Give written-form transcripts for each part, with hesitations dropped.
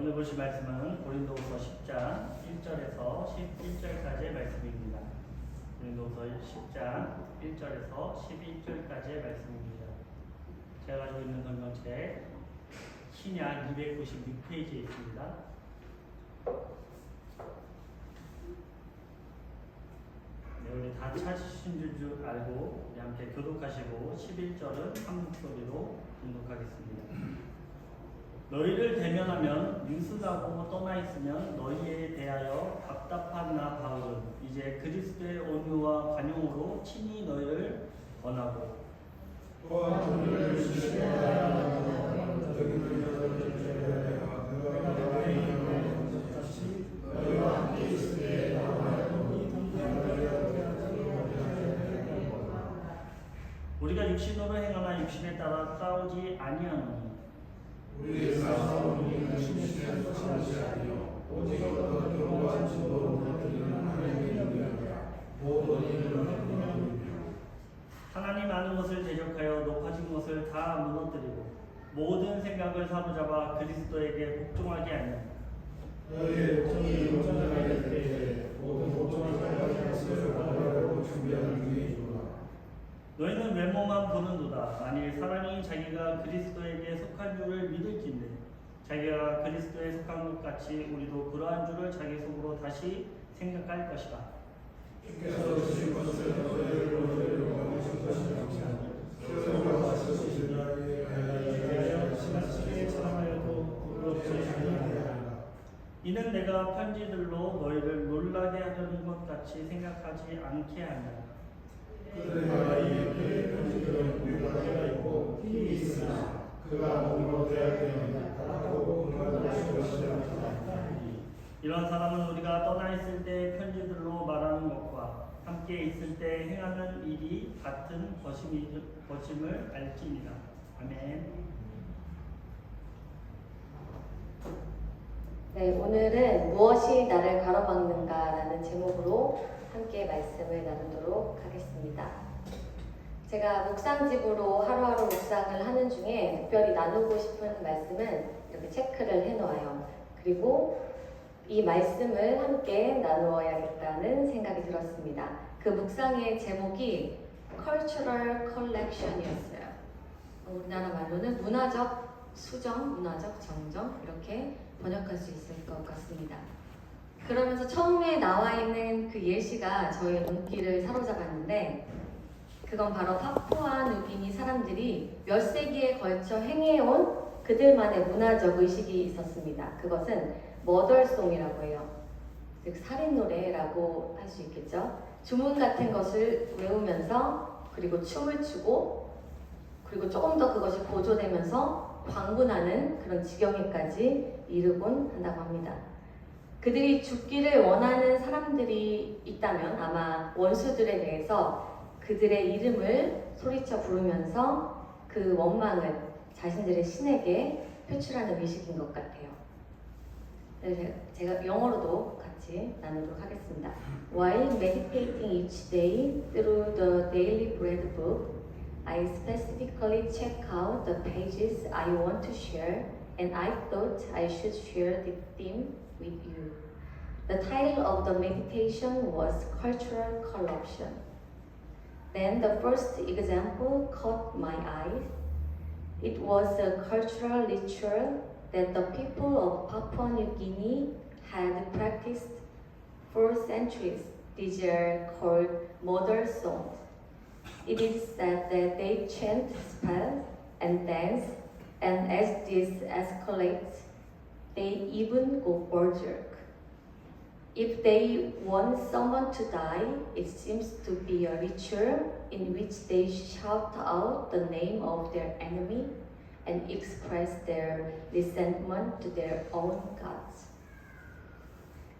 오늘 보실 말씀은 고린도후서 10장 1절에서 11절까지의 말씀입니다. 고린도후서 10장 1절에서 11절까지의 말씀입니다. 제가 가지고 있는 성경책 신약 296페이지에 있습니다. 네, 우리 다 찾으신 줄 알고 우리 함께 교독하시고 11절은 한 목소리로 교독하겠습니다. 너희를 대면하면 능수다고 떠나 있으면 너희에 대하여 답답한 나 바울은 이제 그리스도의 온유와 관용으로 친히 너희를 권하고 또한 너희를 주시하여 너희와 함께 있을 때 우리가 육신으로 행하나 육신에 따라 싸우지 아니하노니 우리의 싸움은 육신의 것이 아니요 오직 어떤 교로와 진도로 드리는 하나님의 능력이라 모든 일을 하나님이며 하나님 아는 것을 대적하여 높아진 것을 다 무너뜨리고 모든 생각을 사로잡아 그리스도에게 복종하게 하니 너희의 복종이 온전하게 될 때에 모든 복종을 할 것을 원하고 준비하는 중이구나. 너희는 외모만 보는도다. 만일 사람이 자기가 그리스도에게 속한 줄을 믿을진대 자기가 그리스도에 속한 것 같이 우리도 그러한 줄을 자기 속으로 다시 생각할 것이다. 주께서 주신 것을 너희를 원하실 것이라 스스로가 쓰시기를 위하여 지나치게 사랑하여도 부끄럽지 아니하리라. 이는 내가 편지들로 너희를 놀라게 하려는 것 같이 생각하지 않게 하냐. 그러나 이에 편지들은 우리가 있고 힘이 있으나 그가 몸으로 대할 때는 다르고 공감하실 것이라 하니 이런 사람은 우리가 떠나 있을 때 편지들로 말하는 것과 함께 있을 때 행하는 일이 같은 것임을 알지니라. 아멘. 네, 오늘은 무엇이 나를 가로막는가라는 제목으로 함께 말씀을 나누도록 하겠습니다. 제가 묵상집으로 하루하루 묵상을 하는 중에 특별히 나누고 싶은 말씀은 이렇게 체크를 해놓아요. 그리고 이 말씀을 함께 나누어야겠다는 생각이 들었습니다. 그 묵상의 제목이 Cultural Collection이었어요. 우리나라 말로는 문화적 수정, 문화적 정정 이렇게 번역할 수 있을 것 같습니다. 그러면서 처음에 나와 있는 그 예시가 저의 눈길을 사로잡았는데 그건 바로 파푸아뉴기니 사람들이 몇 세기에 걸쳐 행해온 그들만의 문화적 의식이 있었습니다. 그것은 머덜송이라고 해요. 즉 살인 노래라고 할 수 있겠죠. 주문 같은 것을 외우면서 그리고 춤을 추고 그리고 조금 더 그것이 고조되면서 광분하는 그런 지경에까지 이르곤 한다고 합니다. 그들이 죽기를 원하는 사람들이 있다면 아마 원수들에 대해서 그들의 이름을 소리쳐 부르면서 그 원망을 자신들의 신에게 표출하는 의식인 것 같아요. 제가 영어로도 같이 나누도록 하겠습니다. While meditating each day through the Daily Bread book, I specifically check out the pages I want to share, and I thought I should share the theme with you. The title of the meditation was Cultural Corruption. Then the first example caught my eye. It was a cultural ritual that the people of Papua New Guinea had practiced for centuries. These are called mother songs. It is said that they chant spells and dance, and as this escalates, they even go berserk. If they want someone to die, it seems to be a ritual in which they shout out the name of their enemy and express their resentment to their own gods.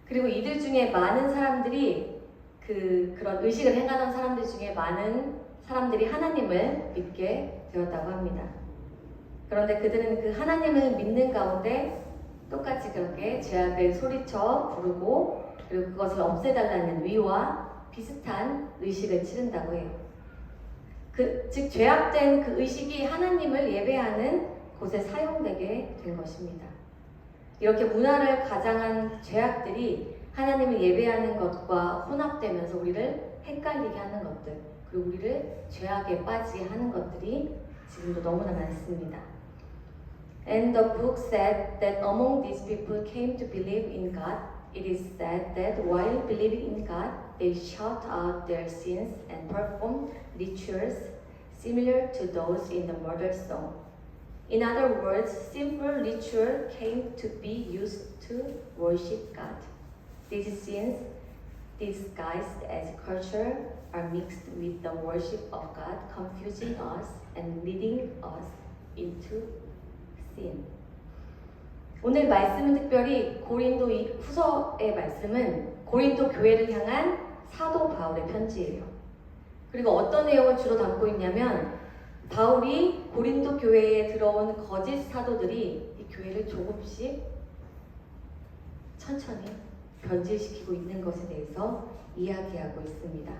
그리고 이들 중에 많은 사람들이 그런 의식을 행하던 사람들 중에 많은 사람들이 하나님을 믿게 되었다고 합니다. 그런데 그들은 그 하나님을 믿는 가운데 똑같이 그렇게 죄악을 소리쳐 부르고 그리고 그것을 없애달라는 위와 비슷한 의식을 치른다고 해요. 즉 죄악된 그 의식이 하나님을 예배하는 곳에 사용되게 된 것입니다. 이렇게 문화를 가장한 죄악들이 하나님을 예배하는 것과 혼합되면서 우리를 헷갈리게 하는 것들, 그리고 우리를 죄악에 빠지게 하는 것들이 지금도 너무나 많습니다. And the book said that among these people came to believe in God. It is said that while believing in God, they shout out their sins and perform rituals similar to those in the murder song. In other words, simple ritual came to be used to worship God. These sins, disguised as culture, are mixed with the worship of God, confusing us and leading us into sin. 오늘 말씀은 특별히 고린도 후서의 말씀은 고린도 교회를 향한 사도 바울의 편지예요. 그리고 어떤 내용을 주로 담고 있냐면 바울이 고린도 교회에 들어온 거짓 사도들이 이 교회를 조금씩 천천히 변질시키고 있는 것에 대해서 이야기하고 있습니다.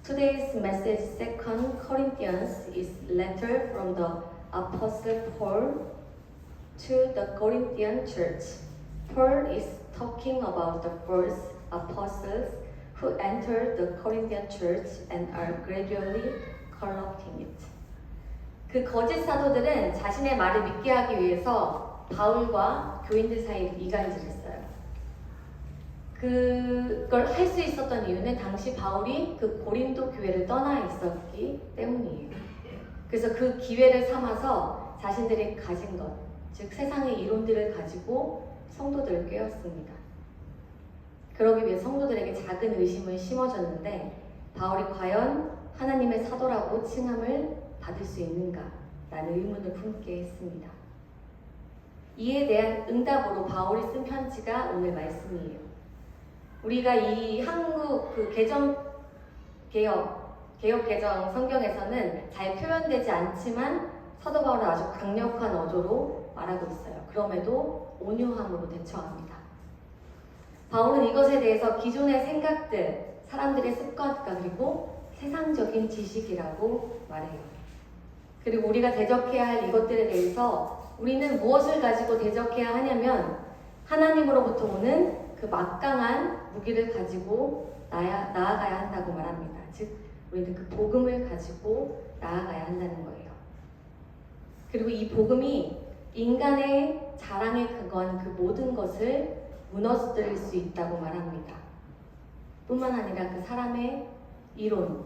Today's message, 2 Corinthians, is letter from the Apostle Paul to the Corinthian church. Paul is talking about the first apostles who entered the Corinthian church and are gradually corrupting it. 그 거짓 사도들은 자신의 말을 믿게 하기 위해서 바울과 교인들 사이를 이간질했어요. 그걸 할 수 있었던 이유는 당시 바울이 그 고린도 교회를 떠나 있었기 때문이에요. 그래서 그 기회를 삼아서 자신들이 가진 것, 즉 세상의 이론들을 가지고 성도들을 꿰었습니다. 그러기 위해 성도들에게 작은 의심을 심어줬는데 바울이 과연 하나님의 사도라고 칭함을 받을 수 있는가? 라는 의문을 품게 했습니다. 이에 대한 응답으로 바울이 쓴 편지가 오늘 말씀이에요. 우리가 이 한국 그 개혁 개정 성경에서는 잘 표현되지 않지만 사도 바울은 아주 강력한 어조로 말하고 있어요. 그럼에도 온유함으로 대처합니다. 바울은 이것에 대해서 기존의 생각들, 사람들의 습관과 그리고 세상적인 지식이라고 말해요. 그리고 우리가 대적해야 할 이것들에 대해서 우리는 무엇을 가지고 대적해야 하냐면 하나님으로부터 오는 그 막강한 무기를 가지고 나아가야 한다고 말합니다. 즉 우리는 그 복음을 가지고 나아가야 한다는 거예요. 그리고 이 복음이 인간의 자랑에 근거한 그 모든 것을 무너뜨릴 수 있다고 말합니다. 뿐만 아니라 그 사람의 이론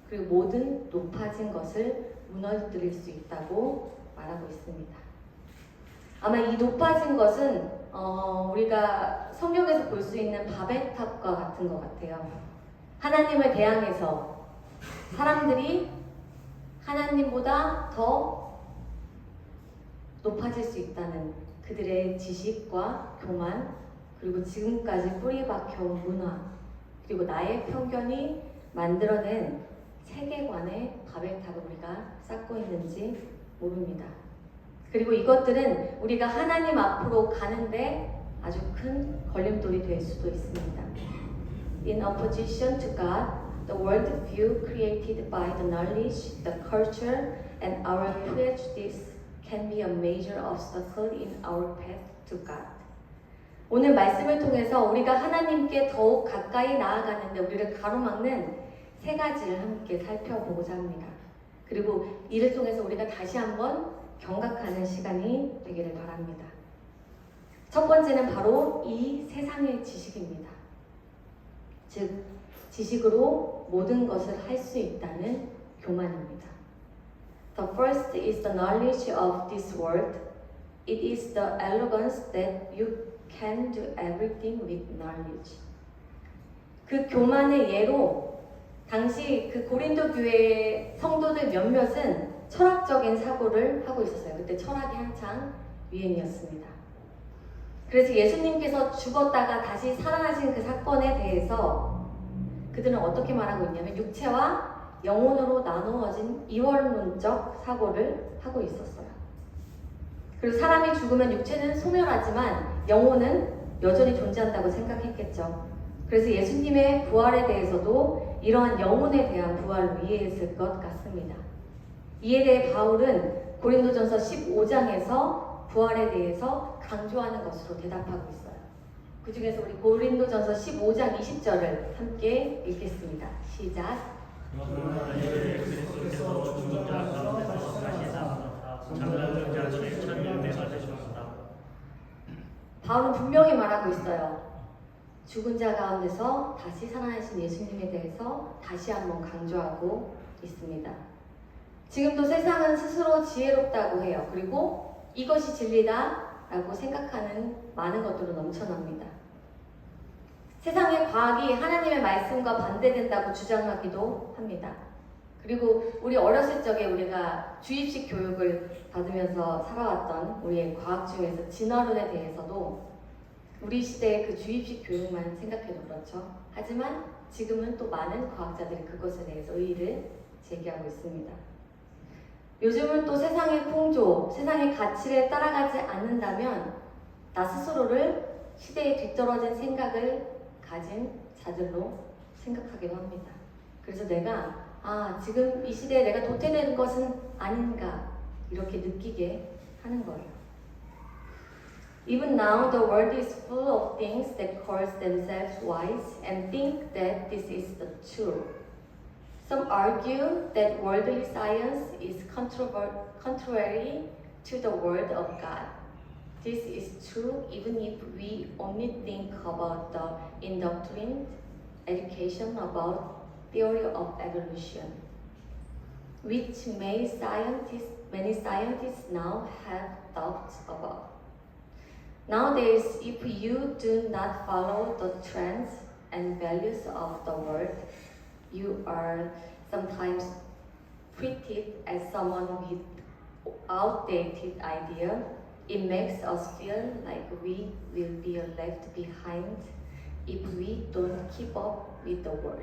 그리고 모든 높아진 것을 무너뜨릴 수 있다고 말하고 있습니다. 아마 이 높아진 것은 우리가 성경에서 볼 수 있는 바벨탑과 같은 것 같아요. 하나님을 대항해서 사람들이 하나님보다 더 높아질 수 있다는 그들의 지식과 교만, 그리고 지금까지 뿌리 박혀온 문화, 그리고 나의 편견이 만들어낸 세계관의 바벨탑을 우리가 쌓고 있는지 모릅니다. 그리고 이것들은 우리가 하나님 앞으로 가는데 아주 큰 걸림돌이 될 수도 있습니다. In opposition to God, the worldview created by the knowledge, the culture, and our prejudice can be a major obstacle in our path to God. 오늘 말씀을 통해서 우리가 하나님께 더욱 가까이 나아가는데 우리를 가로막는 세 가지를 함께 살펴보고자 합니다. 그리고 이를 통해서 우리가 다시 한번 경각하는 시간이 되기를 바랍니다. 첫 번째는 바로 이 세상의 지식입니다. 즉, 지식으로 모든 것을 할 수 있다는 교만입니다. The first is the knowledge of this world. It is the arrogance that you can do everything with knowledge. 그 교만의 예로 당시 그 고린도 교회의 성도들 몇몇은 철학적인 사고를 하고 있었어요. 그때 철학이 한창 유행이었습니다. 그래서 예수님께서 죽었다가 다시 살아나신 그 사건에 대해서 그들은 어떻게 말하고 있냐면 육체와 영혼으로 나누어진 이원론적 사고를 하고 있었어요. 그리고 사람이 죽으면 육체는 소멸하지만 영혼은 여전히 존재한다고 생각했겠죠. 그래서 예수님의 부활에 대해서도 이러한 영혼에 대한 부활을 이해했을 것 같습니다. 이에 대해 바울은 고린도전서 15장에서 부활에 대해서 강조하는 것으로 대답하고 있어요. 그 중에서 우리 고린도전서 15장 20절을 함께 읽겠습니다. 시작. 그러나 이제 그리스도께서 죽은 자 가운데서 다시 살아나사 잠자는 자들의 참 열매가 되셨다. 바울은 분명히 말하고 있어요. 죽은 자 가운데서 다시 살아나신 예수님에 대해서 다시 한번 강조하고 있습니다. 지금도 세상은 스스로 지혜롭다고 해요. 그리고 이것이 진리다라고 생각하는 많은 것들로 넘쳐납니다. 세상의 과학이 하나님의 말씀과 반대된다고 주장하기도 합니다. 그리고 우리 어렸을 적에 우리가 주입식 교육을 받으면서 살아왔던 우리의 과학 중에서 진화론에 대해서도 우리 시대의 그 주입식 교육만 생각해도 그렇죠. 하지만 지금은 또 많은 과학자들이 그것에 대해서 의의를 제기하고 있습니다. 요즘은 또 세상의 풍조, 세상의 가치를 따라가지 않는다면 나 스스로를 시대에 뒤떨어진 생각을 가진 자들로 생각하기도 합니다. 그래서 내가 지금 이 시대에 내가 도태되는 것은 아닌가 이렇게 느끼게 하는 거예요. Even now the world is full of things that call themselves wise and think that this is the truth. Some argue that worldly science is contrary to the word of God. This is true even if we only think about the indoctrined education about theory of evolution, which many scientists now have doubts about. Nowadays, if you do not follow the trends and values of the world, you are sometimes treated as someone with outdated idea. It makes us feel like we will be left behind if we don't keep up with the world.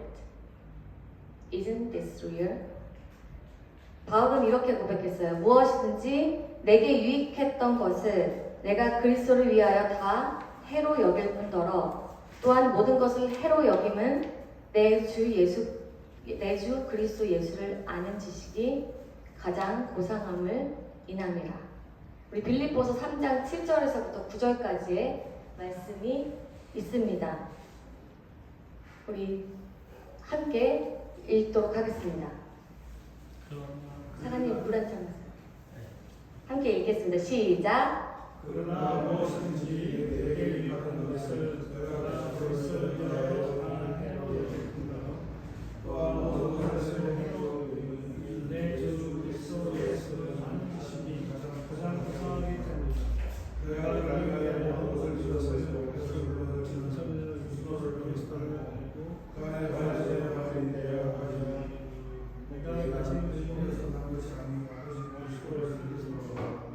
Isn't this real? 바울은 이렇게 고백했어요. 무엇이든지 내게 유익했던 것을 내가 그리스도를 위하여 다 해로 여길 뿐더러 또한 모든 것을 해로 여김은 내 주 그리스도 예수를 아는 지식이 가장 고상함을 인함이라. 우리 빌립보서 3장 7절에서부터 9절까지의 말씀이 있습니다. 우리 함께 읽도록 하겠습니다. 사랑님 물 한 잔 마세요. 함께 읽겠습니다. 시작. 그러나 무엇인지 내게 유익한 것을 내가 그것을 위하여 하는 해로 여길 뿐더러 또한 모든 것을 해로 여김은 내 주 그리스도 예수를 아는 지식이 가장 고상하기 때문이다. 내가 위하여 옷을 지어서 그것을 지어서 그리스도를 알고 그 안에 가지에 가진 내가 가진 내가 가진 그리스도에서 난 것이 아니고 오직 그리스도를 그리스도로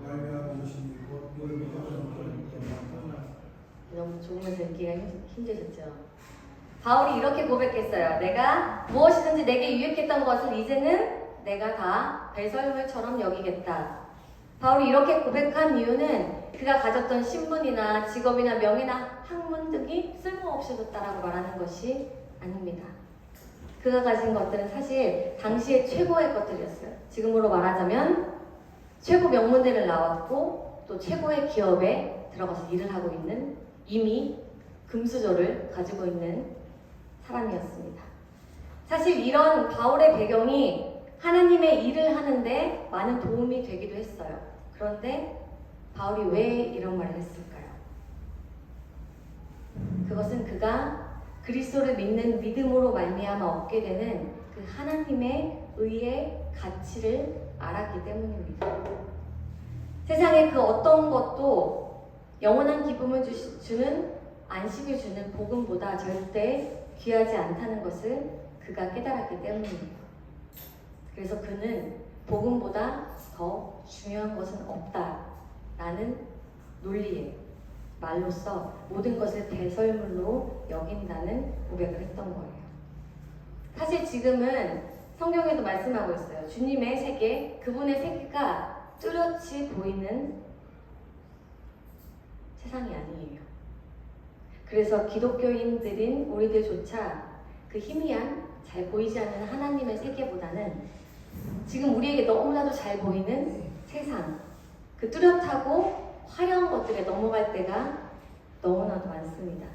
말미암은 것이니 너무 좋으면서 읽기가 힘드셨죠? 바울이 이렇게 고백했어요. 내가 무엇이든지 내게 유익했던 것을 이제는 내가 다 배설물처럼 여기겠다. 바울이 이렇게 고백한 이유는 그가 가졌던 신분이나 직업이나 명예나 학문 등이 쓸모없어졌다라고 말하는 것이 아닙니다. 그가 가진 것들은 사실 당시의 최고의 것들이었어요. 지금으로 말하자면 최고 명문대를 나왔고 또 최고의 기업에 들어가서 일을 하고 있는 이미 금수저를 가지고 있는 사람이었습니다. 사실 이런 바울의 배경이 하나님의 일을 하는데 많은 도움이 되기도 했어요. 그런데 바울이 왜 이런 말을 했을까요? 그것은 그가 그리스도를 믿는 믿음으로 말미암아 얻게 되는 그 하나님의 의의 가치를 알았기 때문입니다. 세상의 그 어떤 것도 영원한 기쁨을 주는 안식을 주는 복음보다 절대 귀하지 않다는 것을 그가 깨달았기 때문입니다. 그래서 그는 복음보다 더 중요한 것은 없다라는 논리의 말로써 모든 것을 배설물로 여긴다는 고백을 했던 거예요. 사실 지금은 성경에도 말씀하고 있어요. 주님의 세계, 그분의 세계가 뚜렷이 보이는 세상이 아니에요. 그래서 기독교인들인 우리들조차 그 희미한 잘 보이지 않는 하나님의 세계보다는 지금 우리에게 너무나도 잘 보이는 세상, 그 뚜렷하고 화려한 것들에 넘어갈 때가 너무나도 많습니다.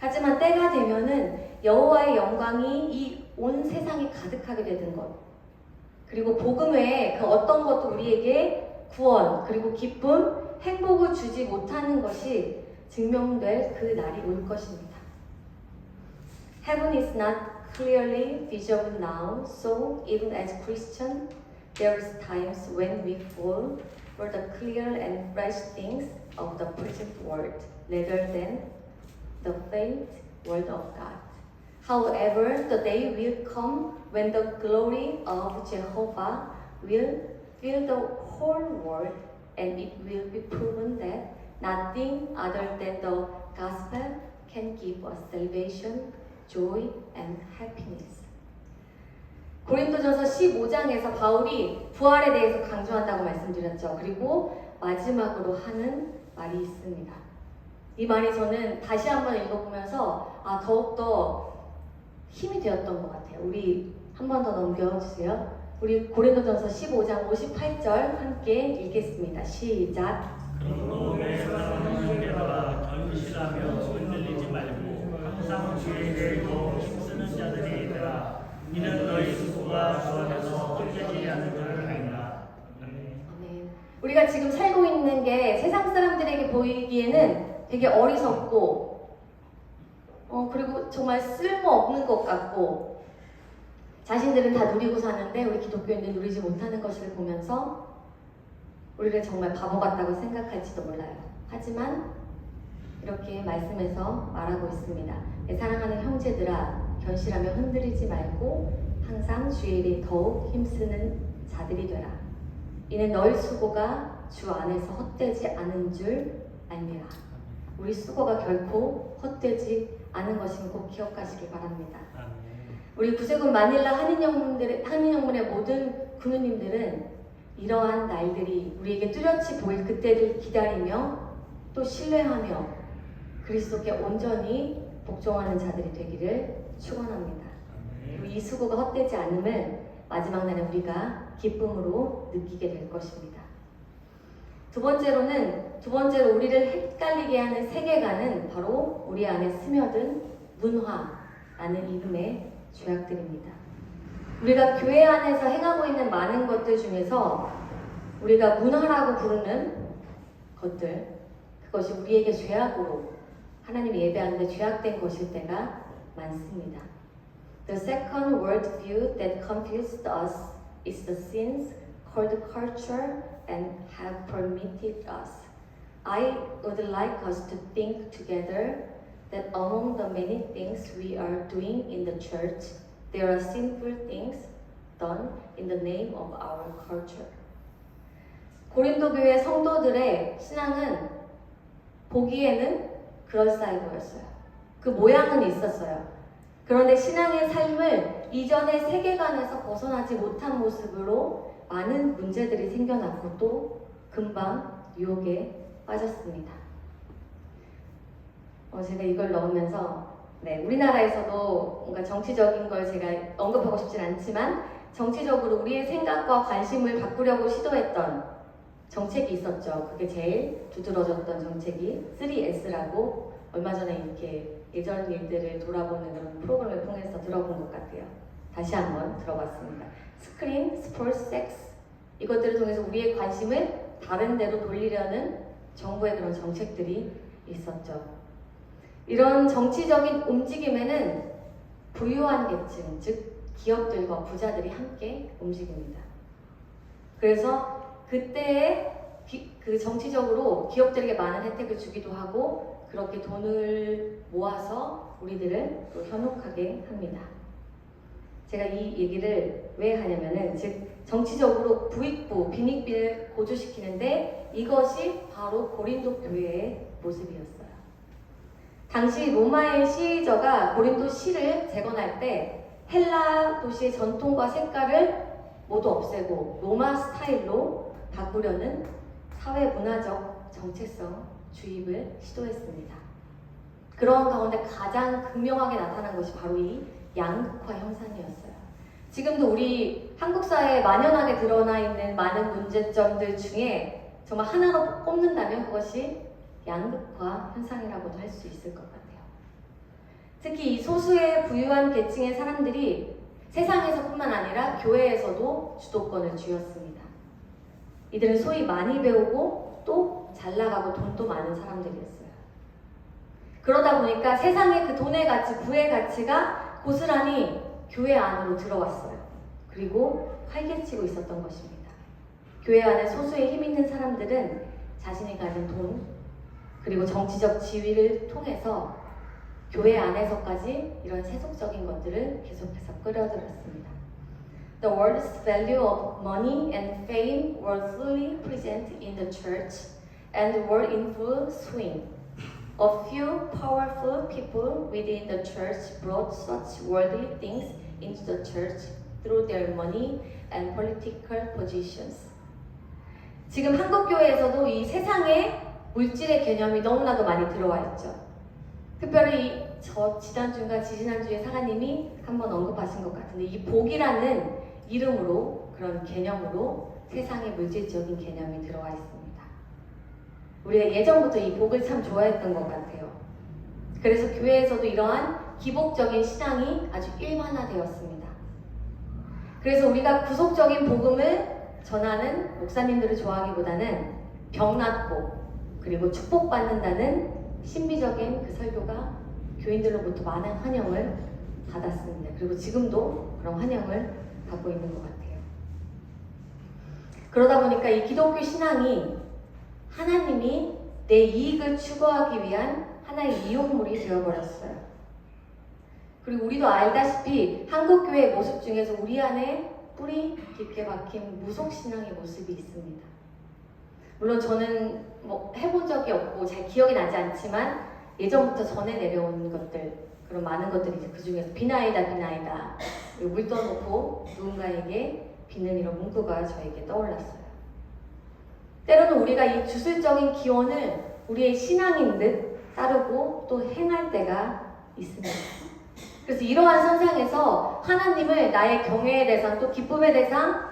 하지만 때가 되면은 여호와의 영광이 이 온 세상에 가득하게 되는 것, 그리고 복음 외에 그 어떤 것도 우리에게 구원, 그리고 기쁨, 행복을 주지 못하는 것이 증명될 그 날이 올 것입니다. Heaven is not clearly visible now, so even as Christians, there is times when we fall for the clear and fresh things of the present world, rather than the faint word of God. However, the day will come when the glory of Jehovah will fill the whole world, and it will be proven that nothing other than the gospel can give us salvation, joy, and happiness. 고린도전서 15장에서 바울이 부활에 대해서 강조한다고 말씀드렸죠. 그리고 마지막으로 하는 말이 있습니다. 이 말이 저는 다시 한번 읽어보면서 더욱더 힘이 되었던 것 같아요. 우리 한 번 더 넘겨주세요. 우리 고린도전서 15장 58절 함께 읽겠습니다. 시작. 그러므로 내 사랑하는 자들아 견실하며 흔들리지 말고 항상 주의 일에 더욱 힘쓰는 자들이 되라. 이는 너희 스스로가 주 안에서 헛되지 않은 줄 알라. 아멘. 우리가 지금 살고 있는 게 세상 사람들에게 보이기에는 되게 어리석고 그리고 정말 쓸모없는 것 같고 자신들은 다 누리고 사는데 우리 기독교인들 누리지 못하는 것을 보면서 우리를 정말 바보 같다고 생각할지도 몰라요. 하지만 이렇게 말씀에서 말하고 있습니다. 내 사랑하는 형제들아, 견실하며 흔들리지 말고 항상 주의 일에 더욱 힘쓰는 자들이 되라. 이는 너희 수고가 주 안에서 헛되지 않은 줄 알미라. 우리 수고가 결코 헛되지 않은 것임을 꼭 기억하시기 바랍니다. 우리 구세군 마닐라 한인영문의 모든 군우님들은 이러한 날들이 우리에게 뚜렷이 보일 그때를 기다리며 또 신뢰하며 그리스도께 온전히 복종하는 자들이 되기를 축원합니다. 그리고 이 수고가 헛되지 않음을 마지막 날에 우리가 기쁨으로 느끼게 될 것입니다. 두 번째로 우리를 헷갈리게 하는 세계관은 바로 우리 안에 스며든 문화라는 이름의 죄악들입니다. 우리가 교회 안에서 행하고 있는 많은 것들 중에서 우리가 문화라고 부르는 것들, 그것이 우리에게 죄악으로 하나님이 예배하는데 죄악된 것일 때가 많습니다. The second worldview that confused us is the sins called culture and have permitted us. I would like us to think together that among the many things we are doing in the church, there are sinful things done in the name of our culture. 고린도 교회 성도들의 신앙은 보기에는 그럴싸해 보였어요. 그 모양은 있었어요. 그런데 신앙의 삶을 이전의 세계관에서 벗어나지 못한 모습으로 많은 문제들이 생겨났고 또 금방 유혹에 빠졌습니다. 제가 이걸 넣으면서 우리나라에서도 뭔가 정치적인 걸 제가 언급하고 싶진 않지만 정치적으로 우리의 생각과 관심을 바꾸려고 시도했던 정책이 있었죠. 그게 제일 두드러졌던 정책이 3S라고 얼마 전에 이렇게 예전 일들을 돌아보는 그런 프로그램을 통해서 들어본 것 같아요. 다시 한번 들어봤습니다. 스크린, 스포츠, 섹스 이것들을 통해서 우리의 관심을 다른 데로 돌리려는 정부의 그런 정책들이 있었죠. 이런 정치적인 움직임에는 부유한 계층, 즉 기업들과 부자들이 함께 움직입니다. 그래서 그때에 그 정치적으로 기업들에게 많은 혜택을 주기도 하고 그렇게 돈을 모아서 우리들을 또 현혹하게 합니다. 제가 이 얘기를 왜 하냐면은 즉 정치적으로 부익부, 빈익빈을 고조시키는데 이것이 바로 고린도 교회의 모습이었어요. 당시 로마의 시저가 고린도 시를 재건할 때 헬라 도시의 전통과 색깔을 모두 없애고 로마 스타일로 바꾸려는 사회 문화적 정체성 주입을 시도했습니다. 그런 가운데 가장 극명하게 나타난 것이 바로 이 양극화 현상이었어요. 지금도 우리 한국 사회에 만연하게 드러나 있는 많은 문제점들 중에 정말 하나로 꼽는다면 그것이 양극화 현상이라고도 할 수 있을 것 같아요. 특히 이 소수의 부유한 계층의 사람들이 세상에서뿐만 아니라 교회에서도 주도권을 쥐었습니다. 이들은 소위 많이 배우고 또 잘 나가고 돈도 많은 사람들이었어요. 그러다 보니까 세상의 그 돈의 가치, 부의 가치가 고스란히 교회 안으로 들어왔어요. 그리고 활개치고 있었던 것입니다. 교회 안에 소수의 힘 있는 사람들은 자신이 가진 돈, 그리고 정치적 지위를 통해서 교회 안에서까지 이런 세속적인 것들을 계속해서 끌어들였습니다. The world's value of money and fame were fully present in the church and were in full swing. A few powerful people within the church brought such worldly things into the church through their money and political positions. 지금 한국교회에서도 이 세상의 물질의 개념이 너무나도 많이 들어와 있죠. 특별히 지난주인가 지지난주에 사가님이 한번 언급하신 것 같은데 이 복이라는 이름으로 그런 개념으로 세상의 물질적인 개념이 들어와 있습니다. 우리가 예전부터 이 복을 참 좋아했던 것 같아요. 그래서 교회에서도 이러한 기복적인 신앙이 아주 일반화되었습니다. 그래서 우리가 구속적인 복음을 전하는 목사님들을 좋아하기보다는 병낫고 그리고 축복받는다는 신비적인 그 설교가 교인들로부터 많은 환영을 받았습니다. 그리고 지금도 그런 환영을 받고 있는 것 같아요. 그러다 보니까 이 기독교 신앙이 하나님이 내 이익을 추구하기 위한 하나의 이용물이 되어버렸어요. 그리고 우리도 알다시피 한국교회의 모습 중에서 우리 안에 뿌리 깊게 박힌 무속신앙의 모습이 있습니다. 물론 저는 해본 적이 없고 잘 기억이 나지 않지만 예전부터 전해 내려온 것들, 그런 많은 것들이 이제 그 중에서 비나이다 물 떠놓고 누군가에게 비는 이런 문구가 저에게 떠올랐어요. 때로는 우리가 이 주술적인 기원을 우리의 신앙인 듯 따르고 또 행할 때가 있습니다. 그래서 이러한 선상에서 하나님을 나의 경외의 대상 또 기쁨의 대상,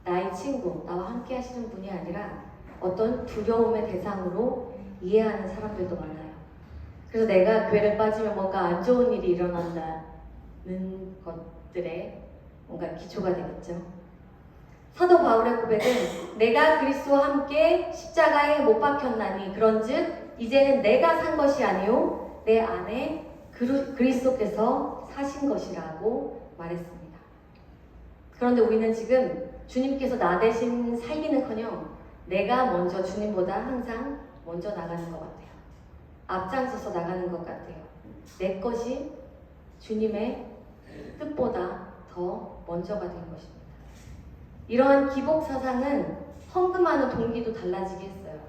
나의 친구, 나와 함께 하시는 분이 아니라 어떤 두려움의 대상으로 이해하는 사람들도 많아요. 그래서 내가 교회를 빠지면 뭔가 안 좋은 일이 일어난다는 것들에 뭔가 기초가 되겠죠. 사도 바울의 고백은 내가 그리스도와 함께 십자가에 못 박혔나니 그런즉 이제는 내가 산 것이 아니요 내 안에 그리스도께서 사신 것이라고 말했습니다. 그런데 우리는 지금 주님께서 나 대신 살기는커녕 내가 먼저 주님보다 항상 먼저 나가는 것 같아요. 앞장서서 나가는 것 같아요. 내 것이 주님의 뜻보다 더 먼저가 된 것입니다. 이러한 기복 사상은 헌금하는 동기도 달라지게 했어요.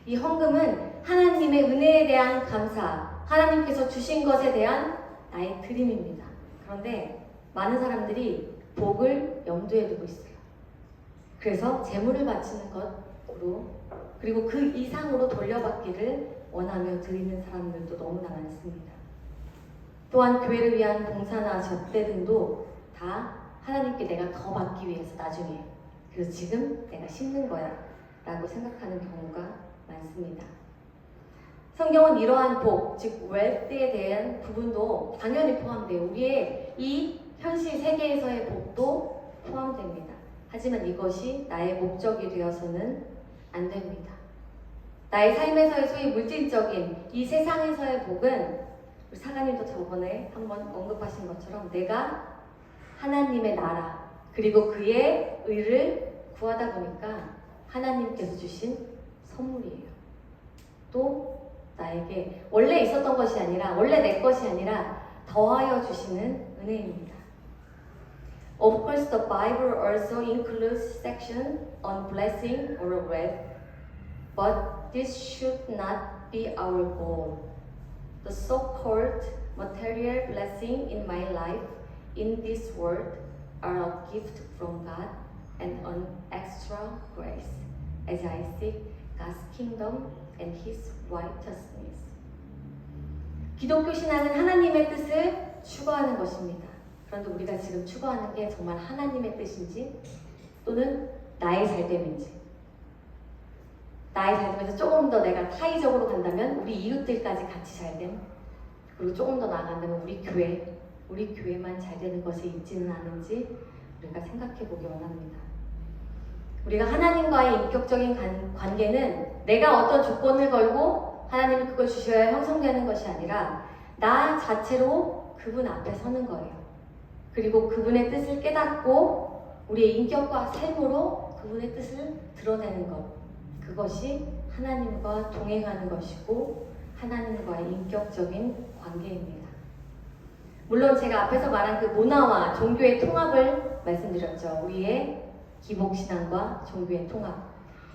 이 헌금은 하나님의 은혜에 대한 감사, 하나님께서 주신 것에 대한 나의 드림입니다. 그런데 많은 사람들이 복을 염두에 두고 있어요. 그래서 재물을 바치는 것으로 그리고 그 이상으로 돌려받기를 원하며 드리는 사람들도 너무나 많습니다. 또한 교회를 위한 봉사나 접대 등도 다 하나님께 내가 더 받기 위해서 나중에 그래서 지금 내가 심는 거야 라고 생각하는 경우가 많습니다. 성경은 이러한 복, 즉 웰스에 대한 부분도 당연히 포함돼요. 우리의 이 현실 세계에서의 복도 포함됩니다. 하지만 이것이 나의 목적이 되어서는 안 됩니다. 나의 삶에서의 소위 물질적인 이 세상에서의 복은 우리 사가님도 저번에 한번 언급하신 것처럼 내가 하나님의 나라 그리고 그의 의를 구하다 보니까 하나님께서 주신 선물이에요. 또 나에게 원래 있었던 것이 아니라 원래 내 것이 아니라 더하여 주시는 은혜입니다. Of course, the Bible also includes section on blessing or wealth, but this should not be our goal. The so-called material blessing in my life in this world are a gift from God and an extra grace as I seek God's kingdom and His righteousness. 기독교 신앙은 하나님의 뜻을 추구하는 것입니다. 그런데 우리가 지금 추구하는 게 정말 하나님의 뜻인지 또는 나의 잘됨인지 나의 잘 되면서 조금 더 내가 타의적으로 간다면 우리 이웃들까지 같이 잘 됨. 그리고 조금 더 나아간다면 우리 교회만 잘 되는 것이 있지는 않은지 우리가 생각해 보기 원합니다. 우리가 하나님과의 인격적인 관계는 내가 어떤 조건을 걸고 하나님이 그걸 주셔야 형성되는 것이 아니라 나 자체로 그분 앞에 서는 거예요. 그리고 그분의 뜻을 깨닫고 우리의 인격과 삶으로 그분의 뜻을 드러내는 것. 그것이 하나님과 동행하는 것이고 하나님과의 인격적인 관계입니다. 물론 제가 앞에서 말한 그 문화와 종교의 통합을 말씀드렸죠. 우리의 기복신앙과 종교의 통합.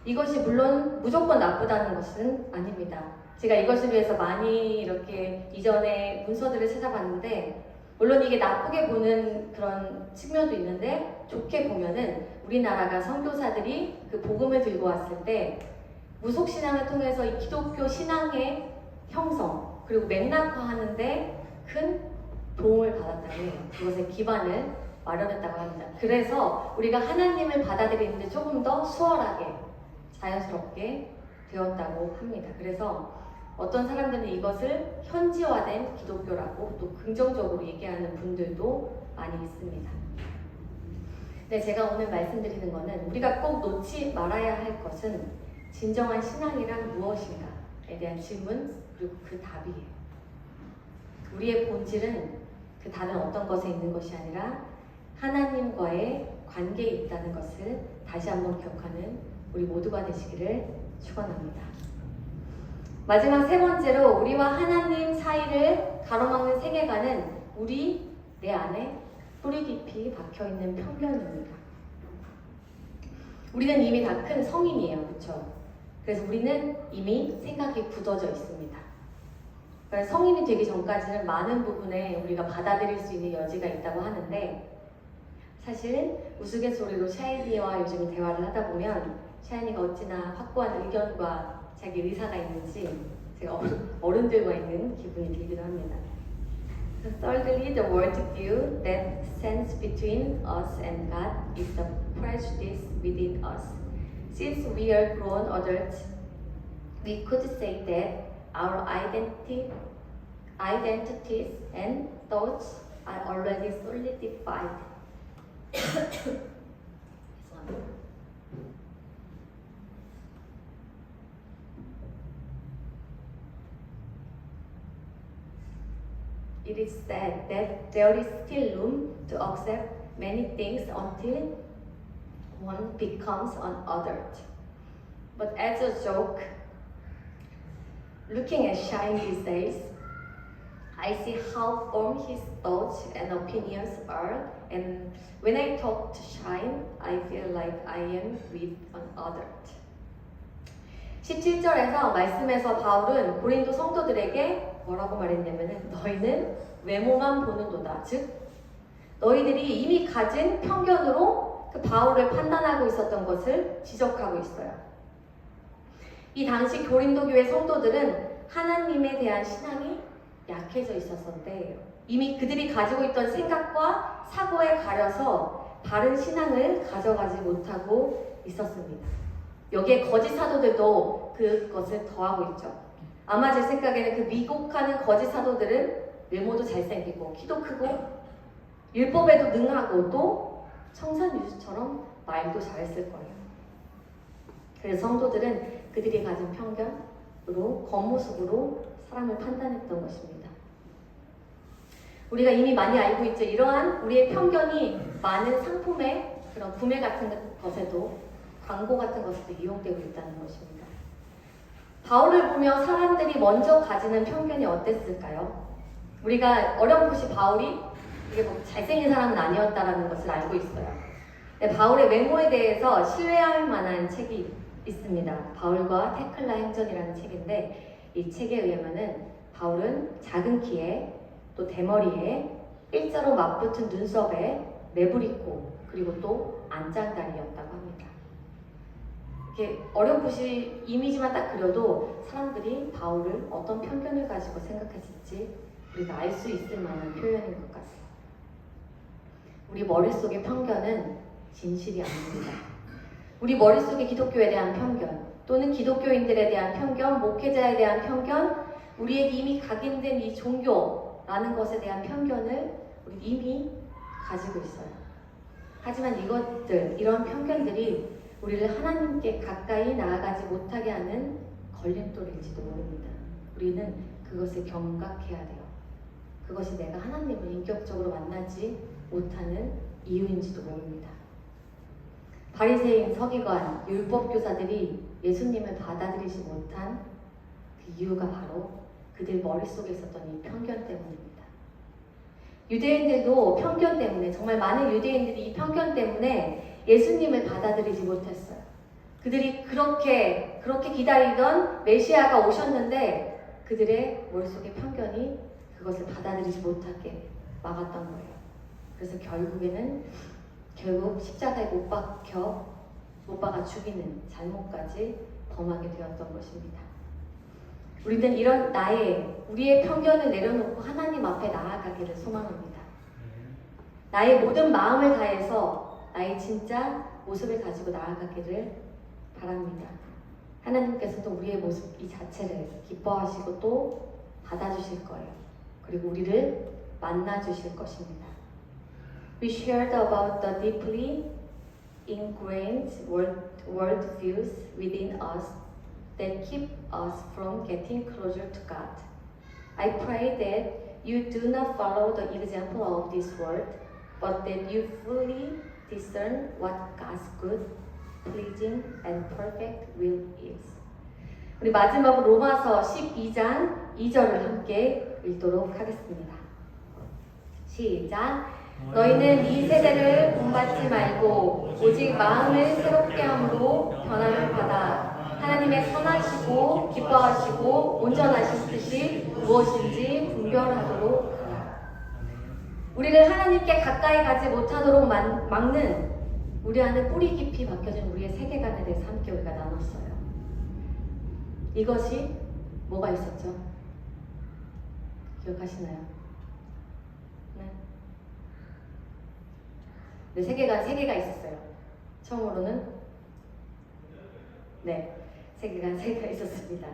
이것이 물론 무조건 나쁘다는 것은 아닙니다. 제가 이것을 위해서 많이 이렇게 이전에 문서들을 찾아봤는데 물론 이게 나쁘게 보는 그런 측면도 있는데 좋게 보면은 우리나라가 선교사들이 그 복음을 들고 왔을 때 무속신앙을 통해서 이 기독교 신앙의 형성 그리고 맥락화하는데 큰 도움을 받았다는 그것의 기반을 마련했다고 합니다. 그래서 우리가 하나님을 받아들이는데 조금 더 수월하게 자연스럽게 되었다고 합니다. 그래서 어떤 사람들은 이것을 현지화된 기독교라고 또 긍정적으로 얘기하는 분들도 많이 있습니다. 네, 제가 오늘 말씀드리는 것은 우리가 꼭 놓지 말아야 할 것은 진정한 신앙이란 무엇인가에 대한 질문 그리고 그 답이에요. 우리의 본질은 그 다른 어떤 것에 있는 것이 아니라 하나님과의 관계에 있다는 것을 다시 한번 기억하는 우리 모두가 되시기를 축원합니다. 마지막 세 번째로 우리와 하나님 사이를 가로막는 세계관은 내 안에 뿌리 깊이 박혀있는 편견입니다. 우리는 이미 다 큰 성인이에요. 그렇죠? 그래서 우리는 이미 생각이 굳어져 있습니다. 그러니까 성인이 되기 전까지는 많은 부분에 우리가 받아들일 수 있는 여지가 있다고 하는데 사실 우스갯소리로 샤이니와 요즘 대화를 하다 보면 샤이니가 어찌나 확고한 의견과 자기 의사가 있는지 제가 어른들과 있는 기분이 들기도 합니다. Thirdly, the worldview that stands between us and God is the prejudice within us. Since we are grown adults, we could say that our identities and thoughts are already solidified. It is said that there is still room to accept many things until one becomes an adult. But as a joke, looking at Shine these days, I see how firm his thoughts and opinions are, and when I talk to Shine, I feel like I am with an adult. 17절에서 말씀에서 바울은 고린도 성도들에게 뭐라고 말했냐면은 너희는 외모만 보는도다. 즉 너희들이 이미 가진 편견으로 그 바울을 판단하고 있었던 것을 지적하고 있어요. 이 당시 고린도 교회 성도들은 하나님에 대한 신앙이 약해져 있었는데 이미 그들이 가지고 있던 생각과 사고에 가려서 바른 신앙을 가져가지 못하고 있었습니다. 여기에 거짓 사도들도 그것을 더하고 있죠. 아마 제 생각에는 그 미혹하는 거짓 사도들은 외모도 잘생기고 키도 크고 율법에도 능하고 또 청산유수처럼 말도 잘했을 거예요. 그래서 성도들은 그들이 가진 편견으로 겉모습으로 사람을 판단했던 것입니다. 우리가 이미 많이 알고 있죠. 이러한 우리의 편견이 많은 상품의 그런 구매 같은 것에도 광고 같은 것에도 이용되고 있다는 것입니다. 바울을 보며 사람들이 먼저 가지는 편견이 어땠을까요? 우리가 어렴풋이 바울이 이게 뭐 잘생긴 사람은 아니었다라는 것을 알고 있어요. 네, 바울의 외모에 대해서 신뢰할 만한 책이 있습니다. 바울과 테클라 행전이라는 책인데 이 책에 의하면은 바울은 작은 키에 또 대머리에 일자로 맞붙은 눈썹에 매부리코 그리고 또 안장다리였다고 합니다. 이렇게 어렴풋이 이미지만 딱 그려도 사람들이 바울을 어떤 편견을 가지고 생각했을지 우리가 알 수 있을 만한 표현인 것 같습니다. 우리 머릿속의 편견은 진실이 아닙니다. 우리 머릿속의 기독교에 대한 편견, 또는 기독교인들에 대한 편견, 목회자에 대한 편견, 우리에게 이미 각인된 이 종교라는 것에 대한 편견을 우리 이미 가지고 있어요. 하지만 이런 편견들이 우리를 하나님께 가까이 나아가지 못하게 하는 걸림돌일지도 모릅니다. 우리는 그것을 경각해야 돼요. 그것이 내가 하나님을 인격적으로 만나지 못하는 이유인지도 모릅니다. 바리새인, 서기관, 율법교사들이 예수님을 받아들이지 못한 그 이유가 바로 그들 머릿속에 있었던 이 편견 때문입니다. 유대인들도 편견 때문에, 정말 많은 유대인들이 이 편견 때문에 예수님을 받아들이지 못했어요. 그들이 그렇게 기다리던 메시아가 오셨는데 그들의 머릿속의 편견이 그것을 받아들이지 못하게 막았던 거예요. 그래서 결국 십자가에 못 박아 죽이는 잘못까지 범하게 되었던 것입니다. 우리는 우리의 편견을 내려놓고 하나님 앞에 나아가기를 소망합니다. 나의 모든 마음을 다해서 나의 진짜 모습을 가지고 나아가기를 바랍니다. 하나님께서도 우리의 모습 이 자체를 기뻐하시고 또 받아주실 거예요. 그리고 우리를 만나주실 것입니다. We shared about the deeply ingrained worldviews within us that keep us from getting closer to God. I pray that you do not follow the example of this world, but that you fully discern what God's good, pleasing, and perfect will is. 우리 마지막으로 로마서 12장 2절을 함께 읽도록 하겠습니다. 시작. 너희는 이 세대를 본받지 말고 오직 마음을 새롭게 함으로 변화를 받아 하나님의 선하시고 기뻐하시고 온전하신 뜻이 무엇인지 분별하도록 하라. 우리를 하나님께 가까이 가지 못하도록 막는 우리 안에 뿌리 깊이 박혀진 우리의 세계관에 대해서 함께 우리가 나눴어요. 이것이 뭐가 있었죠? 기억하시나요? 네, 세계가 있었어요. 처음으로는 세계가 있었습니다.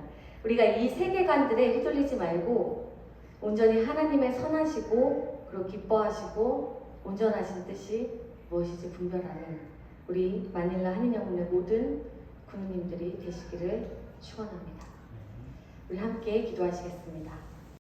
우리가 이 세계관들에 휘둘리지 말고 온전히 하나님의 선하시고 그리고 기뻐하시고 온전하신 뜻이 무엇인지 분별하는 우리 마닐라 한인영문의 모든 군우님들이 되시기를 축원합니다. 우리 함께 기도하시겠습니다.